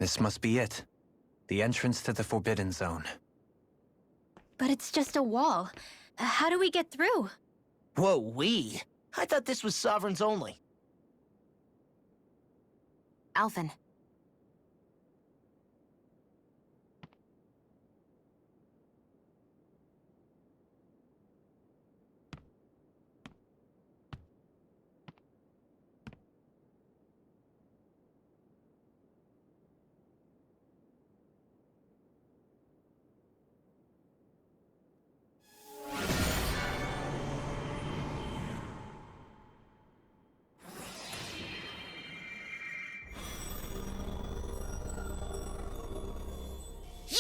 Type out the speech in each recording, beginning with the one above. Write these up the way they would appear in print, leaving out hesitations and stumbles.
This must be it. The entrance to the Forbidden Zone. But it's just a wall. How do we get through? Whoa, we? I thought this was Sovereigns only. Alphen.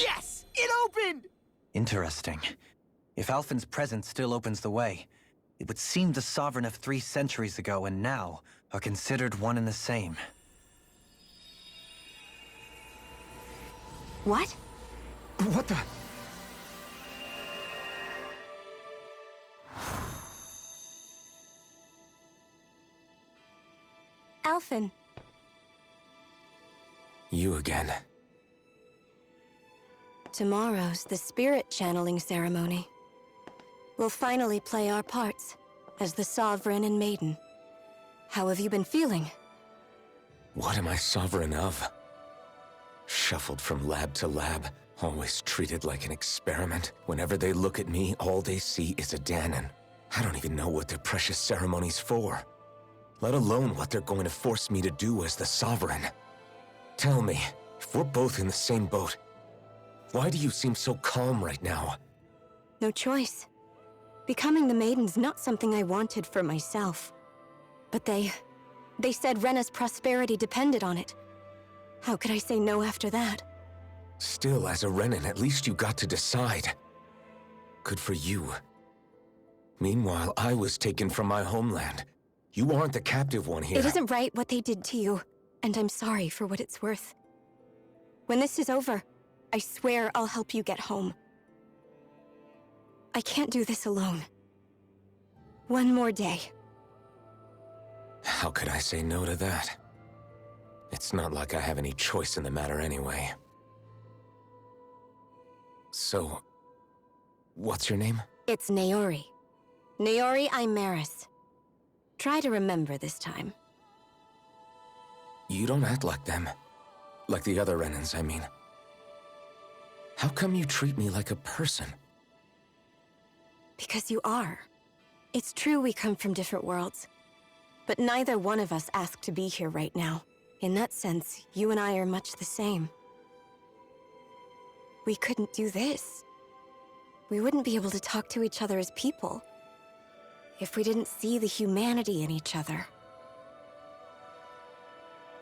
Yes! It opened! Interesting. If Alphen's presence still opens the way, it would seem the Sovereign of 3 centuries ago and now are considered one and the same. What? What the? Alphen. You again. Tomorrow's the spirit channeling ceremony. We'll finally play our parts as the Sovereign and Maiden. How have you been feeling? What am I sovereign of? Shuffled from lab to lab, always treated like an experiment. Whenever they look at me, all they see is a Danon. I don't even know what their precious ceremony's for, let alone what they're going to force me to do as the Sovereign. Tell me, if we're both in the same boat, why do you seem so calm right now? No choice. Becoming the Maiden's not something I wanted for myself. But they said Rena's prosperity depended on it. How could I say no after that? Still, as a Renan, at least you got to decide. Good for you. Meanwhile, I was taken from my homeland. You aren't the captive one here. It isn't right what they did to you, and I'm sorry for what it's worth. When this is over, I swear I'll help you get home. I can't do this alone. One more day. How could I say no to that? It's not like I have any choice in the matter anyway. So, what's your name? It's Naori. Naori Imaris. Try to remember this time. You don't act like them. Like the other Renans, I mean. How come you treat me like a person? Because you are. It's true we come from different worlds. But neither one of us asked to be here right now. In that sense, you and I are much the same. We couldn't do this. We wouldn't be able to talk to each other as people if we didn't see the humanity in each other.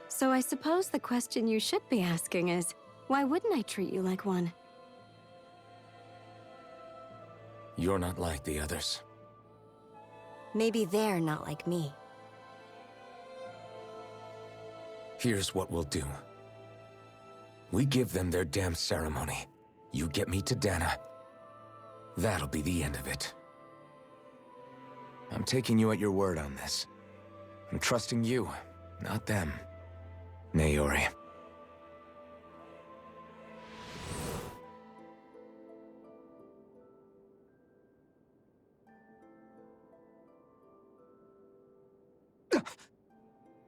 So I suppose the question you should be asking is, why wouldn't I treat you like one? You're not like the others. Maybe they're not like me. Here's what we'll do. We give them their damn ceremony. You get me to Dana. That'll be the end of it. I'm taking you at your word on this. I'm trusting you, not them. Naori.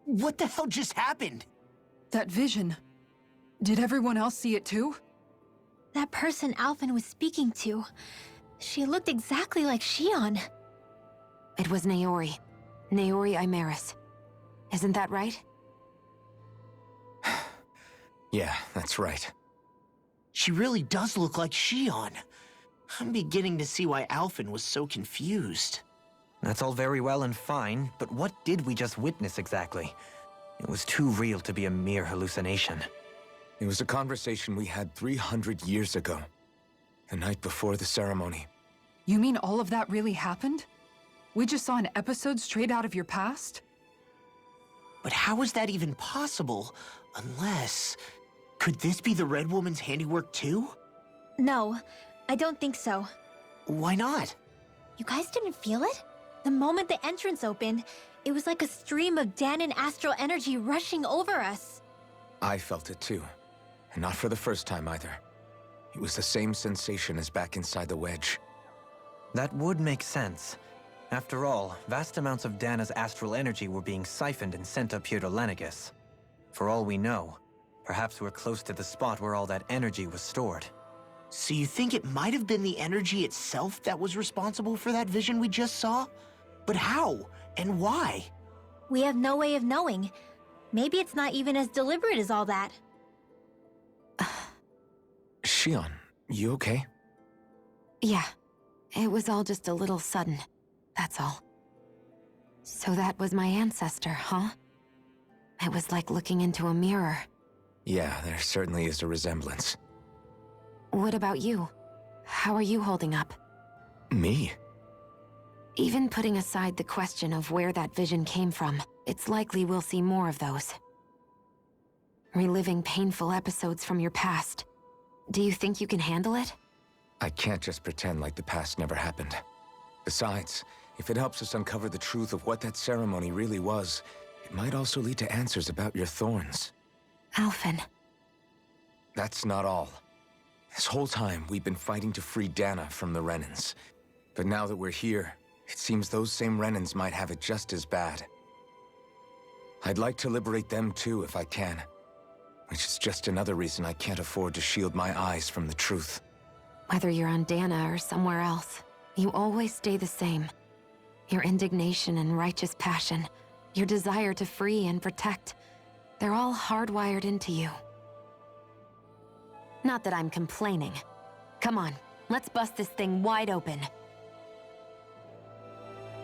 What the hell just happened? That vision. Did everyone else see it too? That person Alphen was speaking to, she looked exactly like Shion. It was Naori. Naori Imaris. Isn't that right? Yeah, that's right. She really does look like Shion. I'm beginning to see why Alphen was so confused. That's all very well and fine, but what did we just witness exactly? It was too real to be a mere hallucination. It was a conversation we had 300 years ago. The night before the ceremony. You mean all of that really happened? We just saw an episode straight out of your past? But how is that even possible? Unless... Could this be the Red Woman's handiwork too? No, I don't think so. Why not? You guys didn't feel it? The moment the entrance opened, it was like a stream of Danon astral energy rushing over us. I felt it too. And not for the first time either. It was the same sensation as back inside the wedge. That would make sense. After all, vast amounts of Dana's astral energy were being siphoned and sent up here to Lenegis. For all we know, perhaps we're close to the spot where all that energy was stored. So you think it might have been the energy itself that was responsible for that vision we just saw? But how? And why? We have no way of knowing. Maybe it's not even as deliberate as all that. Shion, you okay? Yeah, it was all just a little sudden. That's all. So that was my ancestor, huh? It was like looking into a mirror. Yeah, there certainly is a resemblance. What about you? How are you holding up? Me? Even putting aside the question of where that vision came from, it's likely we'll see more of those. Reliving painful episodes from your past. Do you think you can handle it? I can't just pretend like the past never happened. Besides, if it helps us uncover the truth of what that ceremony really was, it might also lead to answers about your thorns. Alphen. That's not all. This whole time, we've been fighting to free Dana from the Renans. But now that we're here, it seems those same Renans might have it just as bad. I'd like to liberate them too if I can. Which is just another reason I can't afford to shield my eyes from the truth. Whether you're on Dana or somewhere else, you always stay the same. Your indignation and righteous passion, your desire to free and protect, they're all hardwired into you. Not that I'm complaining. Come on, let's bust this thing wide open.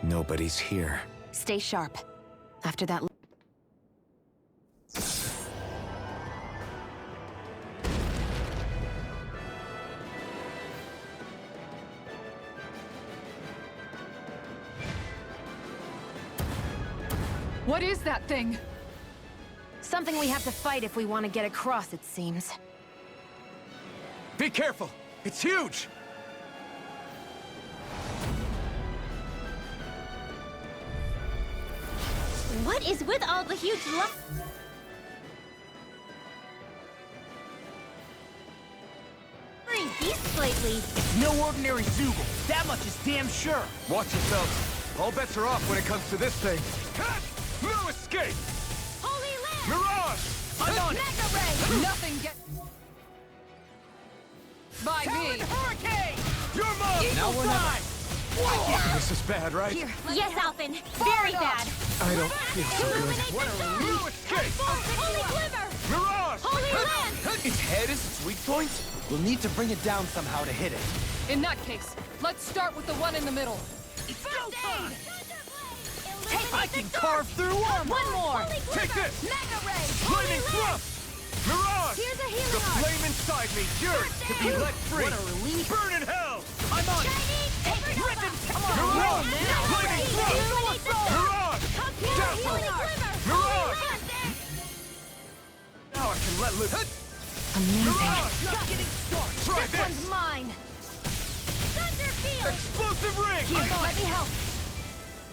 Nobody's here. Stay sharp. After that... What is that thing? Something we have to fight if we want to get across, it seems. Be careful! It's huge! What is with all the huge beasts lately? It's no ordinary Zoogle. That much is damn sure. Watch yourselves. All bets are off when it comes to this thing. Cut! No escape! Holy Land! Mirage! I'm on it. Mega Ray! Nothing get... by me! Hurricane! You're mine! Now we're not. This is bad, right? Yes, Alphen. Very bad. I don't feel so good. Illuminate the dark! No escape! Holy Quiver! Mirage! Holy Land! Its head is its weak point? We'll need to bring it down somehow to hit it. In that case, let's start with the one in the middle. First aid! I can carve through armor. One more! Take this! Mega Ray! Flaming thrust! Mirage! Here's a The healing arm! flame inside me yearns to be let free! What a relief. Burn in hell! I'm on it. Chinese Ribbon, come on. Mirage! Mega Flaming Ray! thrust! Illuminate the dark! Mirage! Come here, Dazzle! healing quiver! Mirage! Holy Land! Now I can let loose. Amazing. Mirage! Just getting started. Try This one's this! mine! Thunder Field! Explosive ring! Here, let me help!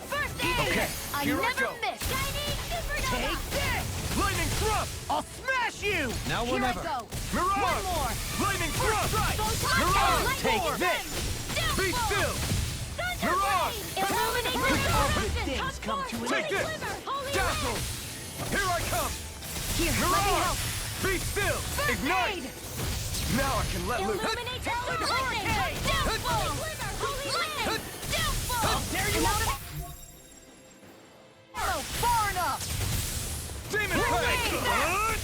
First aid! Okay, I here I never go. miss! Chinese supernova! Take this. Lightning thrust! I'll smash you. Now or Here I never. go! Mirage! One more! Lightning thrust! Photon Mirage! Let Take more. this. Be Downfall. still! Thunder Mirage! Ray! Illuminate the All horizon! good things come to an Take end. this! Holy Dazzle! Land! Here I come! Here, let me Mirage! help! Be still! First Ignite! aid! Now I can let loose. Illuminate the Talon lightning! Hurricane. Downfall! Holy Lightning! Downfall! There you are. Arrow far enough! Demon Take Fang! that.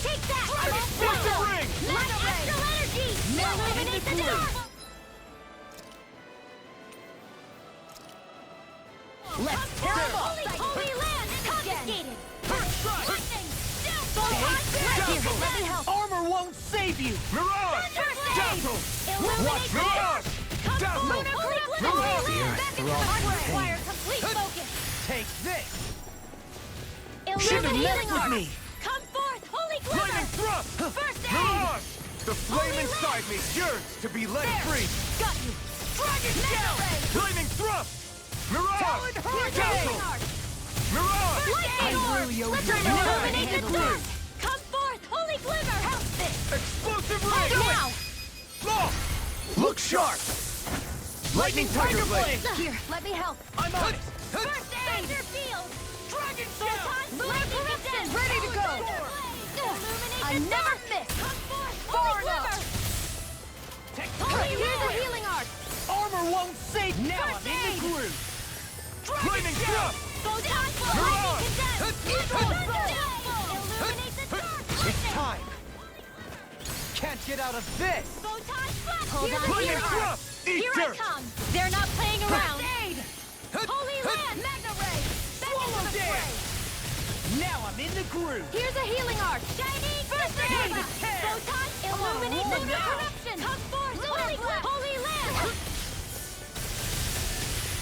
Take that! Explosive ring! Light astral energy! Illuminate the dark! Let's tear them up. Holy Land! Confiscated! Lightning! Downfall! Dazzle! Let me help! Armor won't save you. Mirage! Dazzle! Illuminate the dark! Mirage! Dazzle! Mirage! Back into the fight. Require complete focus! Take this. Illuminate Should've healing messed with arm. me. Come forth, holy Lightning quiver! thrust! First aid! Mirage! The flame Holy inside me yearns to be let free! Got you! Dragon Shadow! Lightning thrust! Mirage! Talon Hurricane. Dazzle! Mirage! Lightning I orb! really owe Let's you illuminate nothing. the dark! Come forth, holy it! Now! Oh! Look sharp! Lightning Tiger Blade! Here, let me help. I'm on it! First aid! Field! Dragon Lightning Condensed! Ready to go! I never miss! Far enough! Here's a healing art! Armor won't save me! Now I'm in the groove! Lightning Thrust! Lightning Condensed! Illuminate the dark! It's time! Can't get out of this! Hold on to Lightning your arm! Thrust! Eat Here I dirt! come! They're not playing around! Aid! Holy Land! Magna Ray! Swallow dance! Now I'm in the groove! Here's a healing art! Shiny! First aid! Photon! Illuminate the now. corruption! Come forth! Holy Land!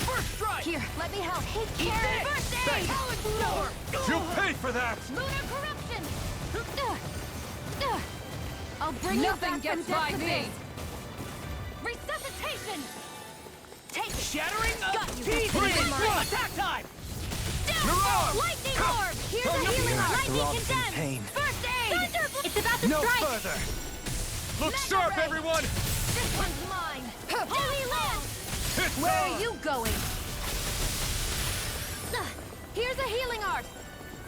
First strike! Here, let me help! Take care! First aid! Solid floor! You'll pay for that! Lunar corruption! I'll bring you Nothing back gets from death by to me. base. Resuscitation! Take it! Shattering of Got you. teeth! Lightning Lightning attack time! Mirage! Lightning orb! Here's a healing art! Lightning Rob's in condensed! pain. First aid! It's about to No strike! further! Look Mega sharp, Ray. everyone! This one's mine! Holy Land! It's Where on! are you going? Here's a healing art!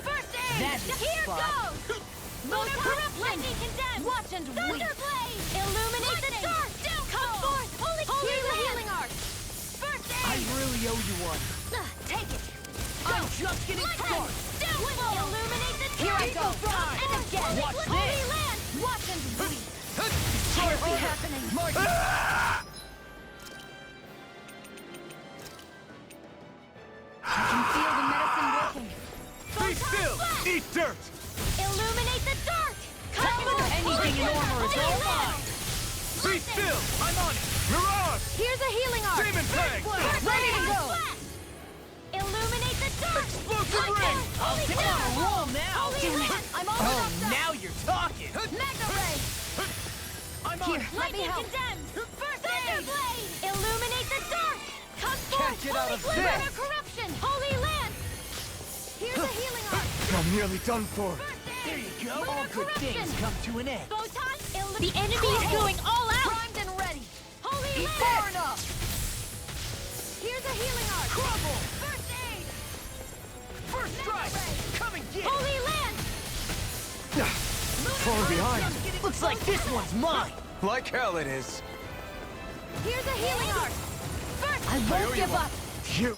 First aid! That's Here fun. goes! Lunar corruption! Lightning condensed! Watch and weep! Thunderblade! Illuminate the dark! Come forth! Holy Here's a healing art! First I aid! really owe you one. Take it! I'm just getting started! Illuminate the dark! Here I go. And again! Watch Holy this. Land! Watch and weep! Try Can't be harder! happening! I can feel the medicine working! Be still! Eat dirt! Illuminate the dark! Come forth! Anything in armor is all mine! Be still! I'm on it! Mirage! Here's a healing art! Demon Fang! Ready to go! Illuminate the dark! Explosive ring! I'll take it on a roll now! Damn it! I'm all Oh, knocked up! now you're talking! Magna Ray! I'm on Here, it! let me help! First Thunderblade! Illuminate the dark! Come forth! get out of Holy this. Lunar corruption! Holy Land! Here's a healing art! I'm nearly done for. There you go! Lunar All good corruption. things come to an end! Photon! The enemy is going all out! Primed and ready! Holy Land! Far enough! Here's a healing art! Crumble! First aid! First strike! Come and get it! Holy Land! Falling behind. Looks like this one's mine! Like hell it is. Here's a healing art! First, I owe won't you give one. up! You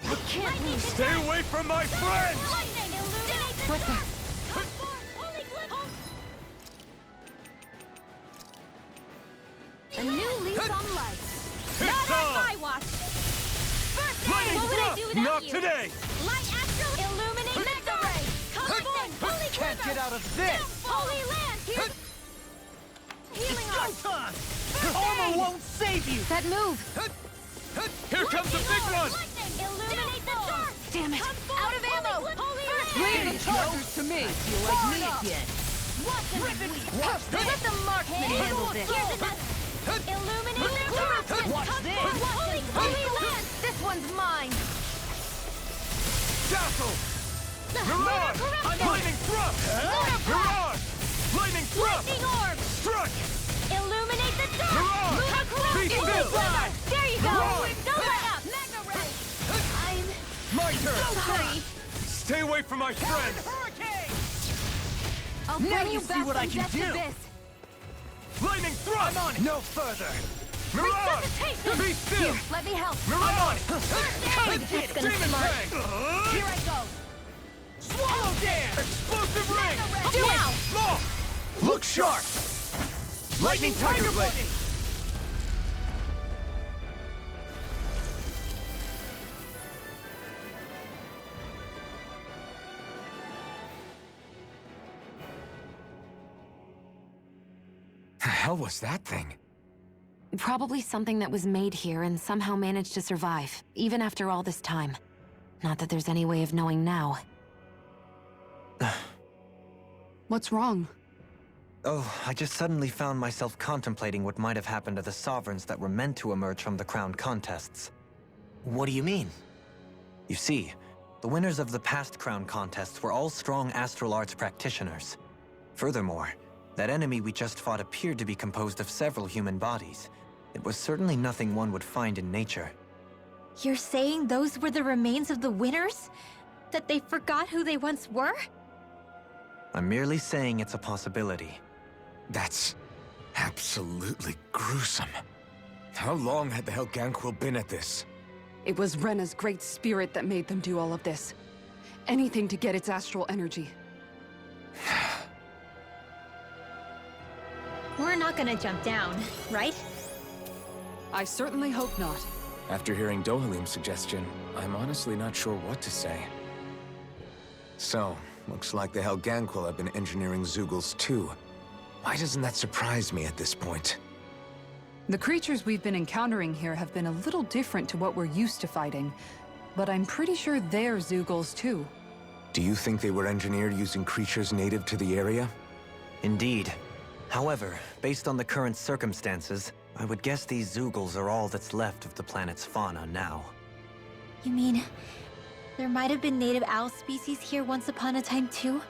I can't lose! stay away from my friends! Lightning! Illuminate the What the- dark! Come forth! Holy Glyph! A new lease on life! It's Not on on! my watch! First aid! Lightning What would I thrust! do without Not you? today! Light astral! Illuminate the ray! Come forth! Holy Can't Glyph! get out of this! Holy Land! Here's healing art! Showtime! Armor won't save you! That move! Here comes the big one! Lightning! Illuminate the dark! Damn it! Out of ammo! Holy Land! Leave the chargers to me. Feel like me again! Watch and let the marksman handle this! Here's another! Illuminate the corruption! Watch Come this. forth! Holy Land! This one's mine! Dazzle! Lunar Mirage! corruption! Lightning thrust! Lunar blast! Mirage! Lightning thrust! Lightning orb! Struck! Illuminate the dark! Mirage! Lunar corruption! Be still! There you go! Mirage! Don't let up! Magna Ray! I'm My turn! sorry! Stay away from my friends! Hurricane! I'll Now bring you you see back what from I can death to do. this! Lightning thrust! I'm on it! No further! Mirage! Resuscitation! Be still! Here, let me help! Mirage! Come and get it. Gonna Demon smart. Fang! Here I go! Swallow dance! Explosive ring! Do it! Oh! Look sharp! Lightning Tiger Blade! The hell was that thing? Probably something that was made here and somehow managed to survive, even after all this time. Not that there's any way of knowing now. What's wrong? Oh, I just suddenly found myself contemplating what might have happened to the sovereigns that were meant to emerge from the crown contests. What do you mean? You see, the winners of the past crown contests were all strong astral arts practitioners. Furthermore, that enemy we just fought appeared to be composed of several human bodies. It was certainly nothing one would find in nature. You're saying those were the remains of the winners? That they forgot who they once were? I'm merely saying it's a possibility. That's absolutely gruesome. How long had the Helganquil been at this? It was Rena's great spirit that made them do all of this. Anything to get its astral energy. We're not gonna jump down, right? I certainly hope not. After hearing Dohalim's suggestion, I'm honestly not sure what to say. So, looks like the Helganquil have been engineering Zeugles too. Why doesn't that surprise me at this point? The creatures we've been encountering here have been a little different to what we're used to fighting, but I'm pretty sure they're Zeugles too. Do you think they were engineered using creatures native to the area? Indeed. However, based on the current circumstances, I would guess these Zeugles are all that's left of the planet's fauna now. You mean, there might have been native owl species here once upon a time too?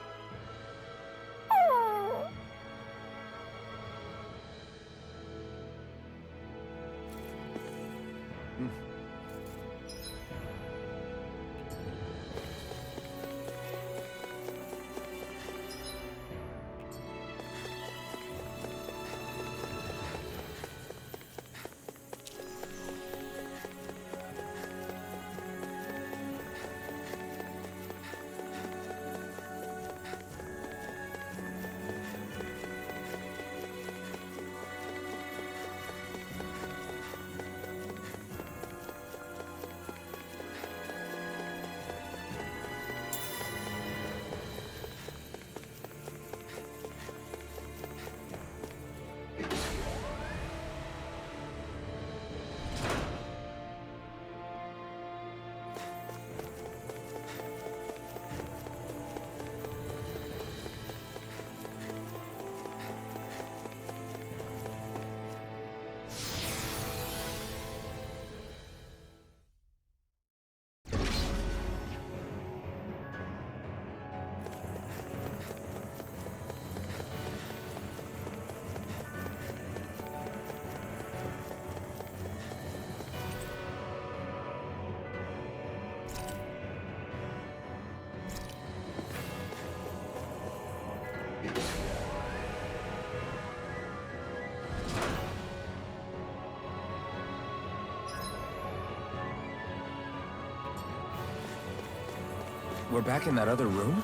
We're back in that other room?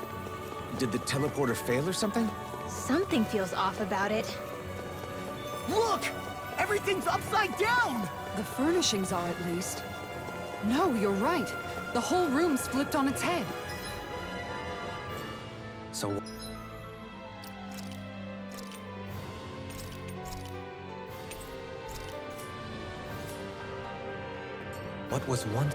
Did the teleporter fail or something? Something feels off about it. Look! Everything's upside down! The furnishings are, at least. No, you're right. The whole room's flipped on its head. So... what was once...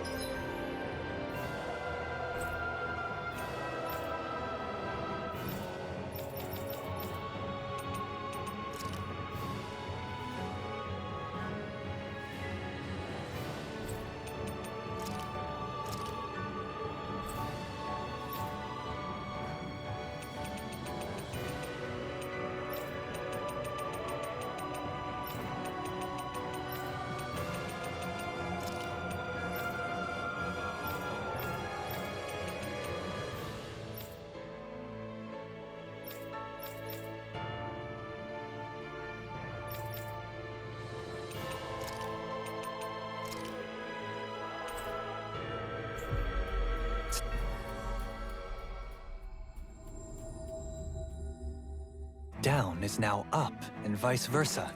down is now up, and vice versa.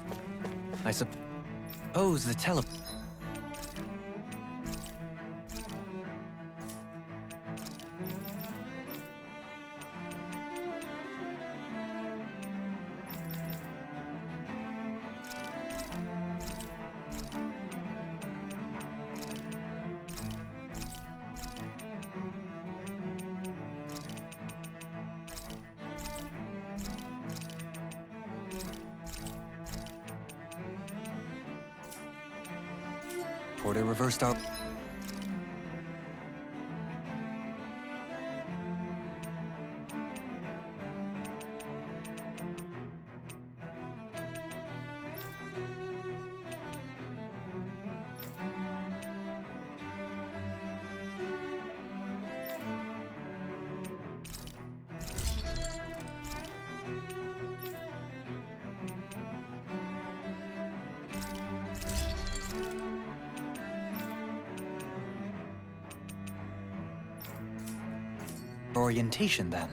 I suppose the teleporter reversed our... Orientation, then.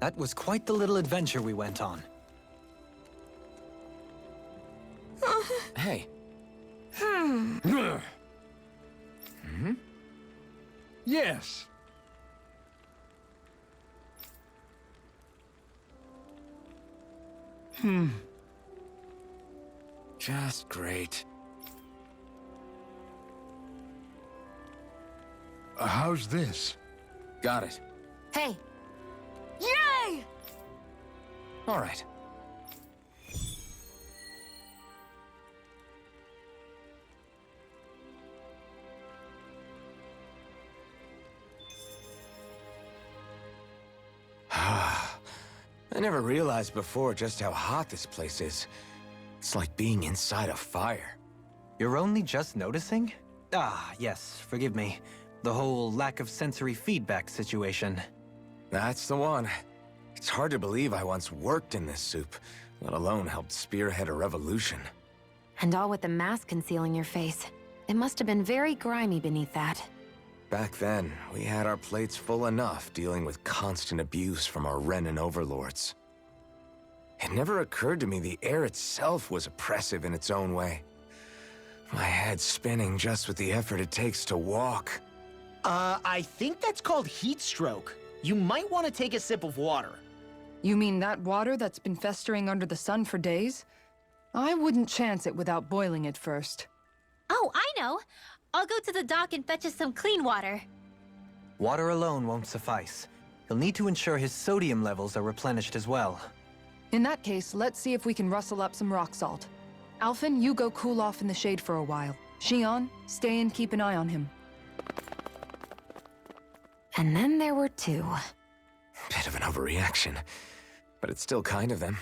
That was quite the little adventure we went on. Hey. Yes. Just great. How's this? Got it. Hey, Yay! All right. I never realized before just how hot this place is. It's like being inside a fire. You're only just noticing? Ah, yes, forgive me. The whole lack of sensory feedback situation. That's the one. It's hard to believe I once worked in this soup, let alone helped spearhead a revolution. and all with the mask concealing your face. It must have been very grimy beneath that. Back then, we had our plates full enough dealing with constant abuse from our Renan overlords. It never occurred to me the air itself was oppressive in its own way. My head's spinning just with the effort it takes to walk. I think that's called heat stroke. You might want to take a sip of water. You mean that water that's been festering under the sun for days? I wouldn't chance it without boiling it first. Oh, I know! I'll go to the dock and fetch us some clean water. Water alone won't suffice. You'll need to ensure his sodium levels are replenished as well. In that case, let's see if we can rustle up some rock salt. Alphen, you go cool off in the shade for a while. Xion, stay and keep an eye on him. And then there were two. Bit of an overreaction, but it's still kind of them.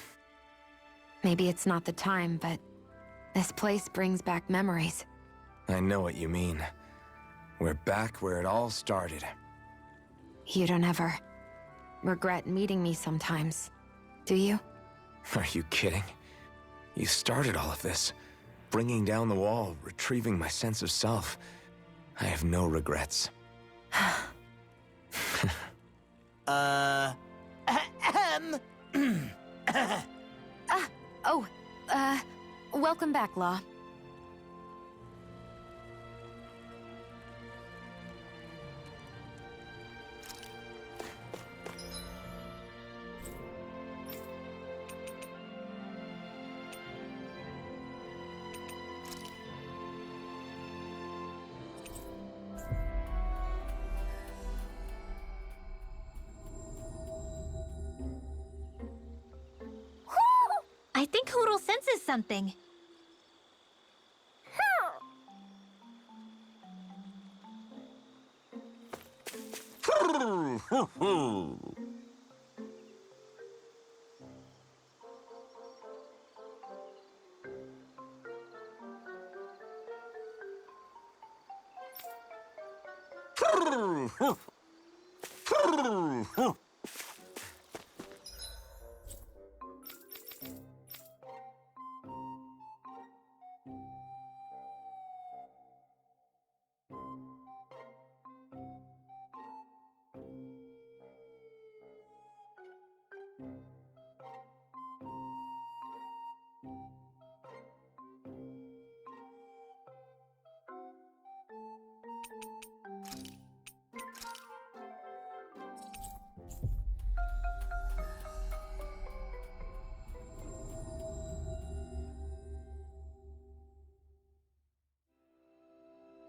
Maybe it's not the time, but this place brings back memories. I know what you mean. We're back where it all started. You don't ever regret meeting me sometimes, do you? Are you kidding? You started all of this. Bringing down the wall, retrieving my sense of self. I have no regrets. Welcome back, Law. I think Hoodle senses something.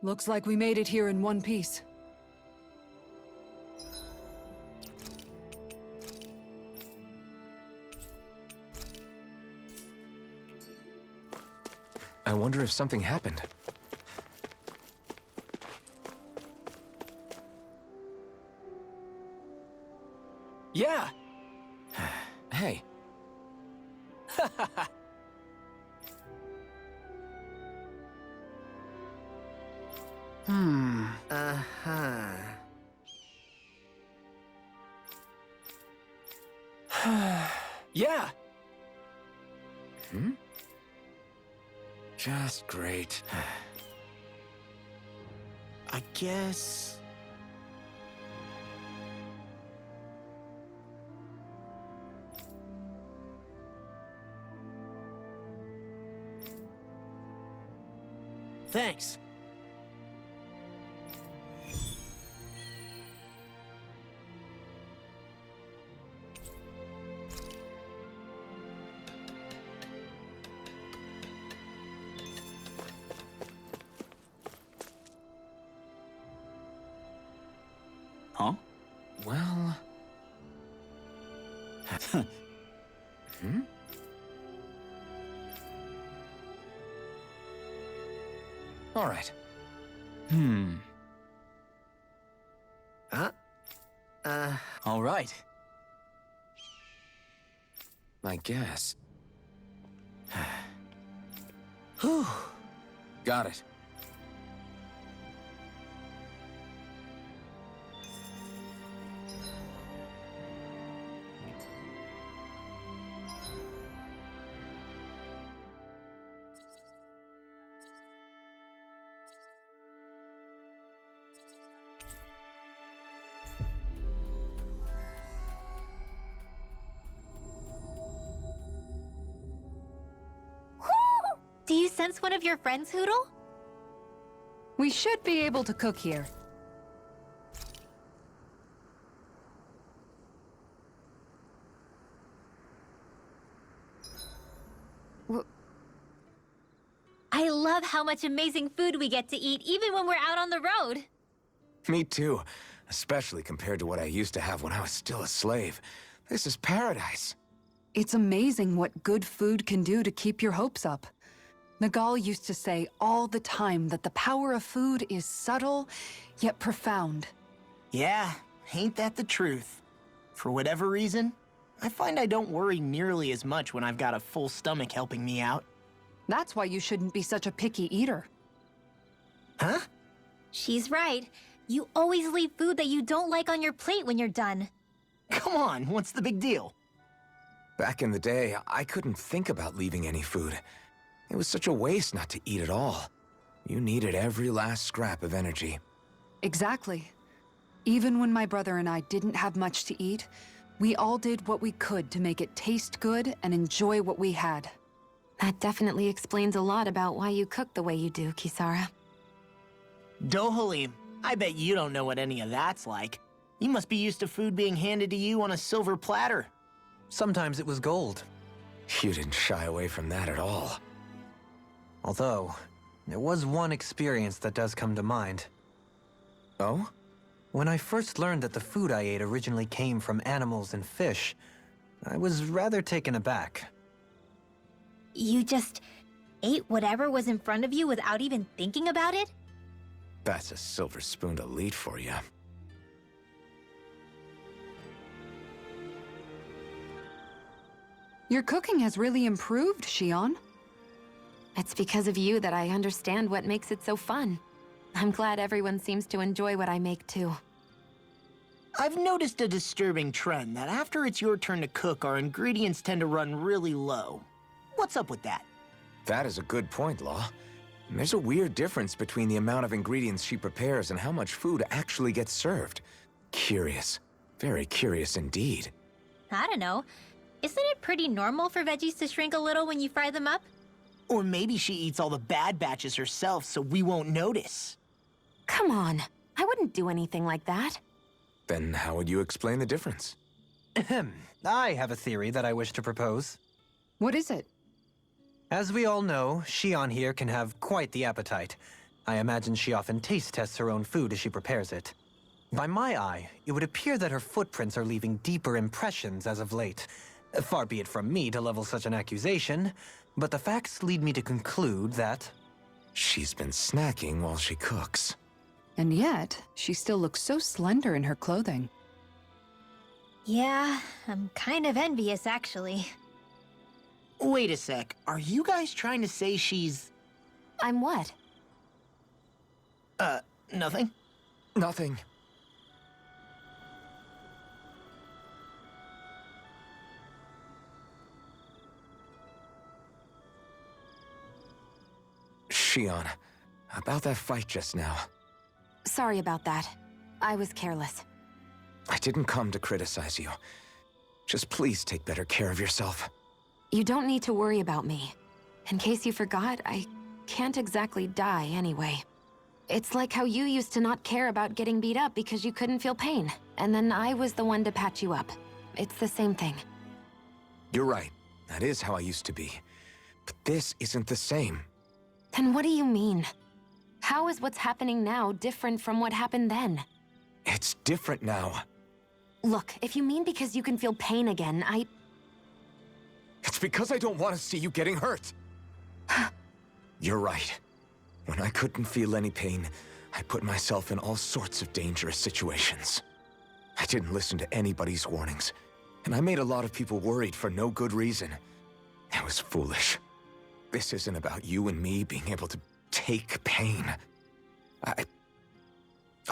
Looks like we made it here in one piece. I wonder if something happened. Yeah! Hey. Uh-huh. Yeah! Just great. I guess... Thanks. Huh? Well... All right. All right. I guess. Whew. Got it. Do you sense one of your friends, Hoodle? We should be able to cook here. I love how much amazing food we get to eat, even when we're out on the road. Me too. Especially compared to what I used to have when I was still a slave. This is paradise. It's amazing what good food can do to keep your hopes up. Nagal used to say all the time that the power of food is subtle, yet profound. Yeah, ain't that the truth? For whatever reason, I find I don't worry nearly as much when I've got a full stomach helping me out. That's why you shouldn't be such a picky eater. Huh? She's right. You always leave food that you don't like on your plate when you're done. Come on, what's the big deal? Back in the day, I couldn't think about leaving any food. It was such a waste not to eat at all. You needed every last scrap of energy. Exactly. Even when my brother and I didn't have much to eat, we all did what we could to make it taste good and enjoy what we had. That definitely explains a lot about why you cook the way you do, Kisara. Dohalim, I bet you don't know what any of that's like. You must be used to food being handed to you on a silver platter. Sometimes it was gold. You didn't shy away from that at all. Although, there was one experience that does come to mind. Oh? When I first learned that the food I ate originally came from animals and fish, I was rather taken aback. You just ate whatever was in front of you without even thinking about it? That's a silver-spooned elite for you. Your cooking has really improved, Shion. It's because of you that I understand what makes it so fun. I'm glad everyone seems to enjoy what I make too. I've noticed a disturbing trend that after it's your turn to cook, our ingredients tend to run really low. What's up with that? That is a good point, Law. There's a weird difference between the amount of ingredients she prepares and how much food actually gets served. Curious. Very curious indeed. I don't know. Isn't it pretty normal for veggies to shrink a little when you fry them up? Or maybe she eats all the bad batches herself so we won't notice. Come on. I wouldn't do anything like that. Then how would you explain the difference? Ahem. I have a theory that I wish to propose. What is it? As we all know, Shion here can have quite the appetite. I imagine she often taste tests her own food as she prepares it. By my eye, it would appear that her footprints are leaving deeper impressions as of late. Far be it from me to level such an accusation, but the facts lead me to conclude that... She's been snacking while she cooks. And yet, she still looks so slender in her clothing. Yeah, I'm kind of envious, actually. Wait a sec, are you guys trying to say she's... I'm what? Nothing? Nothing. Shion, about that fight just now. Sorry about that. I was careless. I didn't come to criticize you. Just please take better care of yourself. You don't need to worry about me. In case you forgot, I can't exactly die anyway. It's like how you used to not care about getting beat up because you couldn't feel pain, and then I was the one to patch you up. It's the same thing. You're right. That is how I used to be. But this isn't the same. Then what do you mean? How is what's happening now different from what happened then? It's different now. Look, if you mean because you can feel pain again, It's because I don't want to see you getting hurt. You're right. When I couldn't feel any pain, I put myself in all sorts of dangerous situations. I didn't listen to anybody's warnings, and I made a lot of people worried for no good reason. It was foolish. This isn't about you and me being able to take pain. I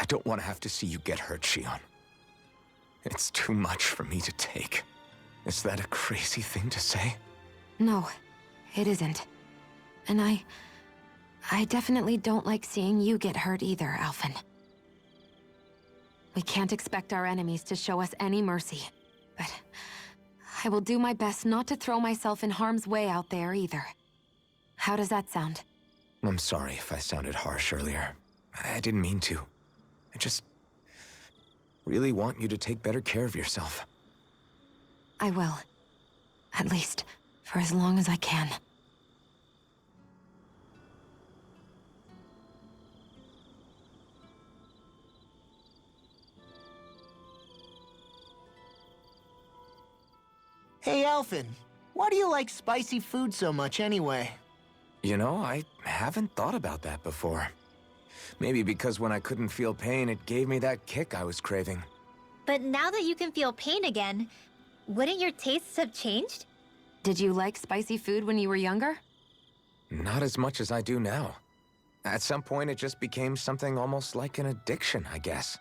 don't want to have to see you get hurt, Shion. It's too much for me to take. Is that a crazy thing to say? No, it isn't. And I definitely don't like seeing you get hurt either, Alphen. We can't expect our enemies to show us any mercy, but I will do my best not to throw myself in harm's way out there either. How does that sound? I'm sorry if I sounded harsh earlier. I didn't mean to. I just really want you to take better care of yourself. I will. At least, for as long as I can. Hey, Alphen, why do you like spicy food so much anyway? You know, I haven't thought about that before. Maybe because when I couldn't feel pain, it gave me that kick I was craving. But now that you can feel pain again, wouldn't your tastes have changed? Did you like spicy food when you were younger? Not as much as I do now. At some point, it just became something almost like an addiction, I guess.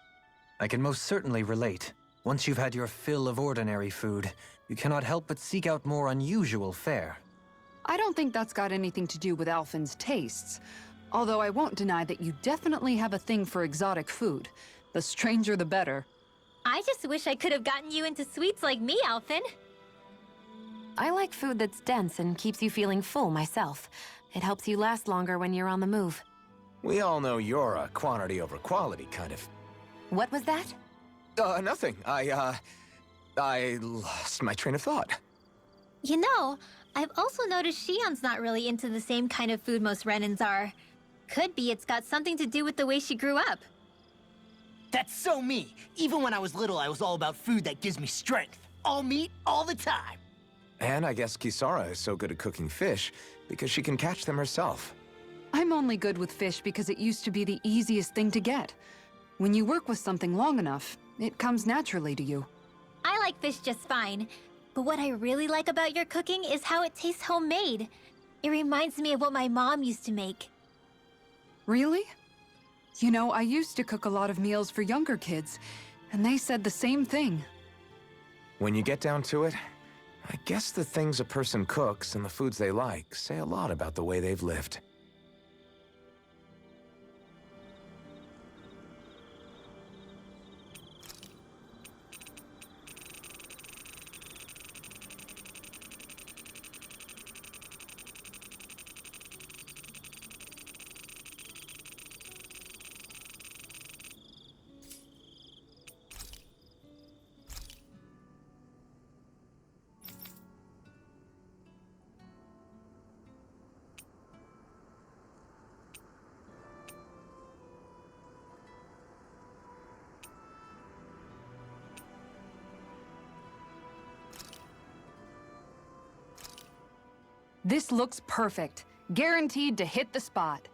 I can most certainly relate. Once you've had your fill of ordinary food, you cannot help but seek out more unusual fare. I don't think that's got anything to do with Alphen's tastes. Although I won't deny that you definitely have a thing for exotic food. The stranger the better. I just wish I could have gotten you into sweets like me, Alphen. I like food that's dense and keeps you feeling full myself. It helps you last longer when you're on the move. We all know you're a quantity over quality kind of... What was that? Nothing. I lost my train of thought. You know, I've also noticed Shion's not really into the same kind of food most Renans are. Could be it's got something to do with the way she grew up. That's so me. Even when I was little, I was all about food that gives me strength. All meat, all the time. And I guess Kisara is so good at cooking fish because she can catch them herself. I'm only good with fish because it used to be the easiest thing to get. When you work with something long enough, it comes naturally to you. I like fish just fine, but what I really like about your cooking is how it tastes homemade. It reminds me of what my mom used to make. Really? You know, I used to cook a lot of meals for younger kids, and they said the same thing. When you get down to it, I guess the things a person cooks and the foods they like say a lot about the way they've lived. This looks perfect. Guaranteed to hit the spot.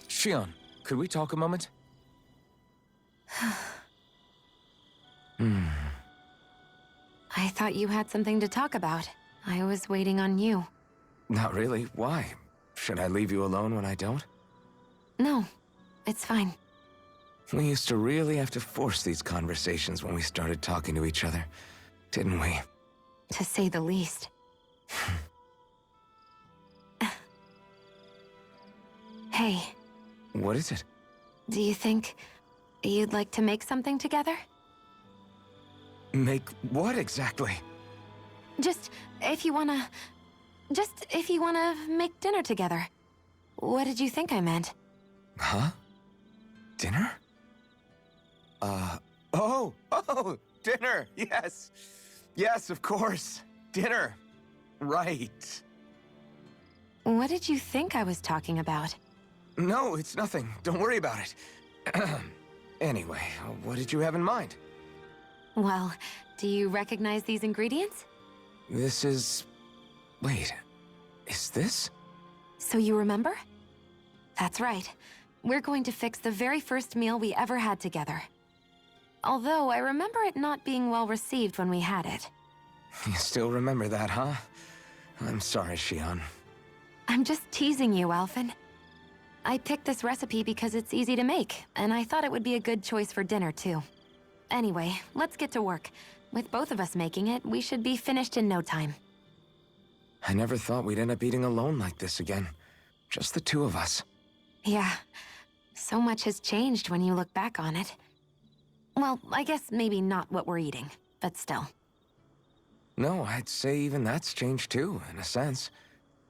Shion, could we talk a moment? I thought you had something to talk about. I was waiting on you. Not really. Why? Should I leave you alone when I don't? No, it's fine. We used to really have to force these conversations when we started talking to each other, didn't we? To say the least. Hey, What is it? do you think you'd like to make something together? Make what exactly? Just if you wanna make dinner together. What did you think I meant? Huh? Dinner? Oh, dinner, yes. Yes, of course. Dinner. Right. What did you think I was talking about? No, it's nothing. Don't worry about it. Anyway, what did you have in mind? Well, do you recognize these ingredients? This is... Wait, is this? So you remember? That's right. We're going to fix the very first meal we ever had together. Although I remember it not being well received when we had it. You still remember that, huh? I'm sorry, Shion. I'm just teasing you, Alphen. I picked this recipe because it's easy to make, and I thought it would be a good choice for dinner, too. Anyway, let's get to work. With both of us making it, we should be finished in no time. I never thought we'd end up eating alone like this again. Just the two of us. Yeah. So much has changed when you look back on it. Well, I guess maybe not what we're eating, but still. No, I'd say even that's changed too, in a sense.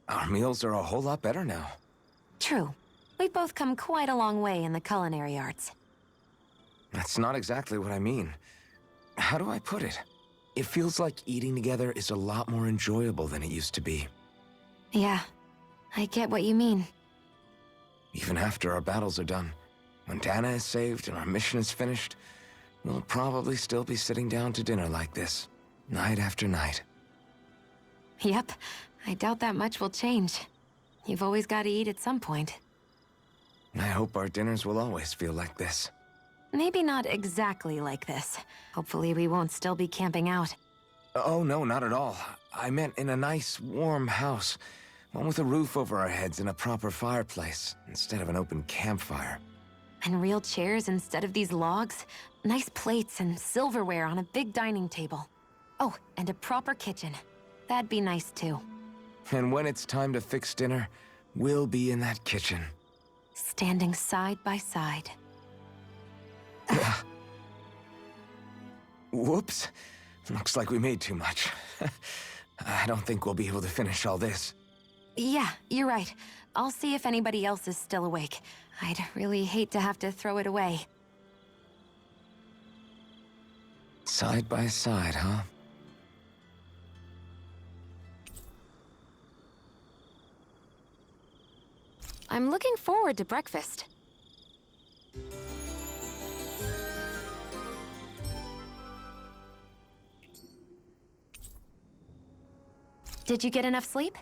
Our meals are a whole lot better now. True. We've both come quite a long way in the culinary arts. That's not exactly what I mean. How do I put it? It feels like eating together is a lot more enjoyable than it used to be. Yeah, I get what you mean. Even after our battles are done, when Dana is saved and our mission is finished, we'll probably still be sitting down to dinner like this, night after night. Yep, I doubt that much will change. You've always got to eat at some point. I hope our dinners will always feel like this. Maybe not exactly like this. Hopefully we won't still be camping out. Oh, no, not at all. I meant in a nice, warm house. One with a roof over our heads and a proper fireplace, instead of an open campfire. And real chairs instead of these logs. Nice plates and silverware on a big dining table. Oh, and a proper kitchen. That'd be nice too. And when it's time to fix dinner, we'll be in that kitchen. Standing side by side. Whoops. Looks like we made too much. I don't think we'll be able to finish all this. Yeah, you're right. I'll see if anybody else is still awake. I'd really hate to have to throw it away. Side by side, huh? I'm looking forward to breakfast. Did you get enough sleep?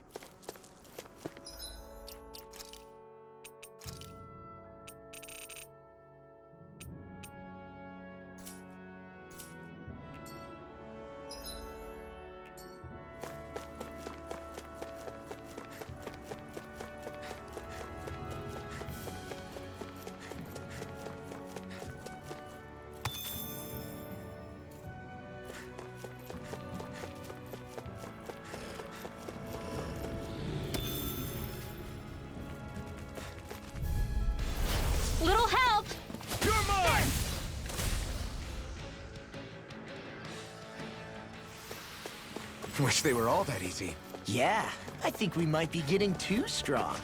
Little help! You're mine! Wish they were all that easy. Yeah, I think we might be getting too strong.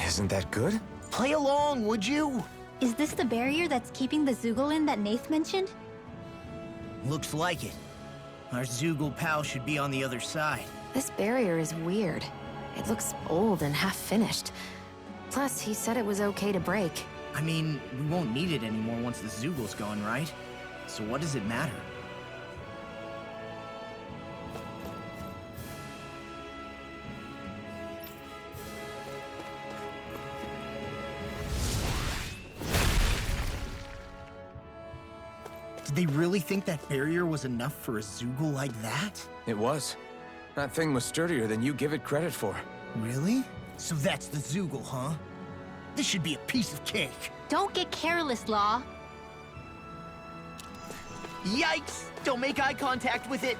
Isn't that good? Play along, would you? Is this the barrier that's keeping the Zoogle in that Nath mentioned? Looks like it. Our Zoogle pal should be on the other side. This barrier is weird. It looks old and half-finished. Plus, he said it was okay to break. I mean, we won't need it anymore once the Zoogle's gone, right? So what does it matter? Did they really think that barrier was enough for a Zoogle like that? It was. That thing was sturdier than you give it credit for. Really? So that's the Zoogle, huh? This should be a piece of cake. Don't get careless, Law. Yikes! Don't make eye contact with it!